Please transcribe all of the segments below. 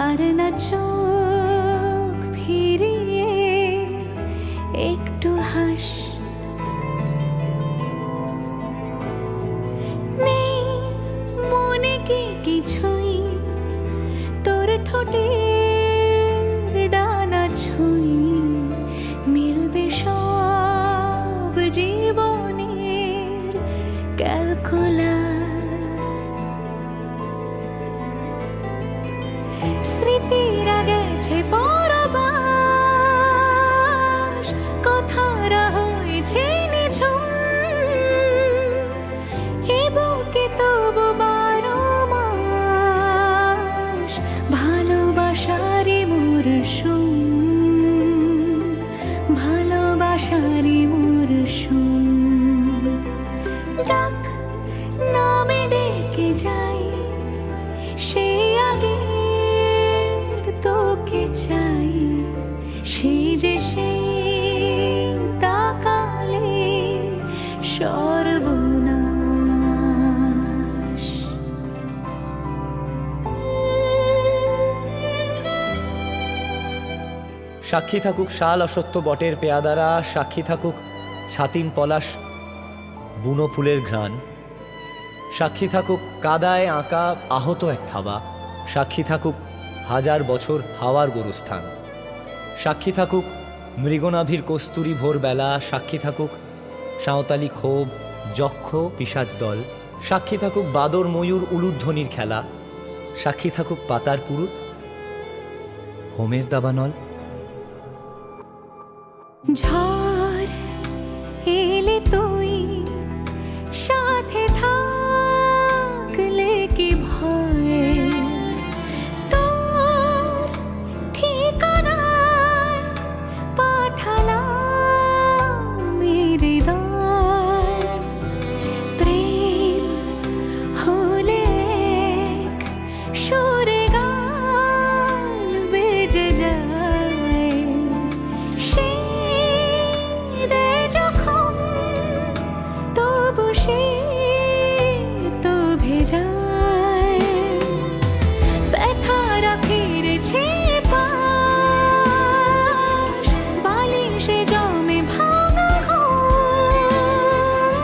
আর না চোখ ফিরিয়ে একটু হাস। নেই মনে কি কিছুই তোর ঠোঁটের ডানা ছুঁই, মিলবে সব জীবনের ক্যালকুলাস। স্মৃতিরা গেছে পরবাস, কথারা হয়েছে নিঝুম, এ বুকে তবু 12 মাস ভালোবাসারই মরশুম, ভালোবাসারই মরশুম। ডাক নামে ডেকে যাই, সে আগে তোকে চাই, সেই যে সেই তাকালে সর্বনাশ। সাক্ষী থাকুক শাল অসত্য বটের পেয়াদারা, সাক্ষী থাকুক ছাতিম পলাশ বুনো ফুলের ঘ্রাণ, সাক্ষী থাকুক কাদায় আঁকা আহত এক থাবা, সাক্ষী থাকুক হাজার বছর হাওয়ার গোরস্থান, সাক্ষী থাকুক মৃগনাভির কস্তুরী ভোরবেলা, সাক্ষী থাকুক সাঁওতালি ক্ষোভ যক্ষ পিশাচ দল, সাক্ষী থাকুক বাদর ময়ূর উলুধ্বনির খেলা, সাক্ষী থাকুক পাতার পুরুত হোমের দাবানল। ঝড় এলে তুই সাথে থাকলে কি ভয়, তোর ঠিকানায় পাঠালাম হৃদয়। প্রেম হলে এক সুরে গান বেজে যায়, তবু সে তো ভেজায়। ব্যথারা ফিরেছে পাশ, বালিশে জমে ভাঙা ঘুম,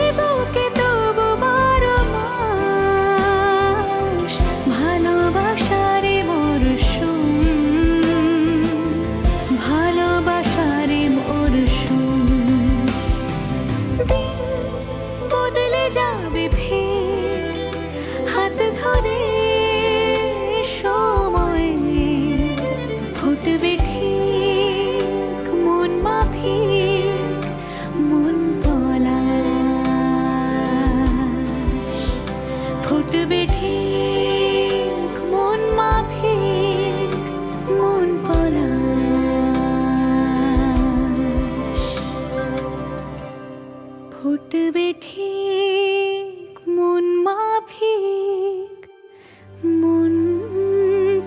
এ বুকে তবু 12 মাস ভালোবাসারে মরশুম, ভালোবাসারে মরশুম। দিন বদলে যাবে ফের হাত ধরে সময়, ফুটবে ঠিক মন মাফিক মন পলাশ, ফুটবে ঠিক মন মাফিক মন পলাশ, ফুটবে ঠিক মন মাফিক মন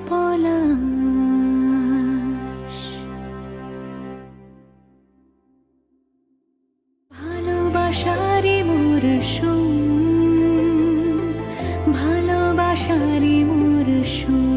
পলাশ। ভালোবাসারই মরশুম, ভালোবাসারই মরশুম।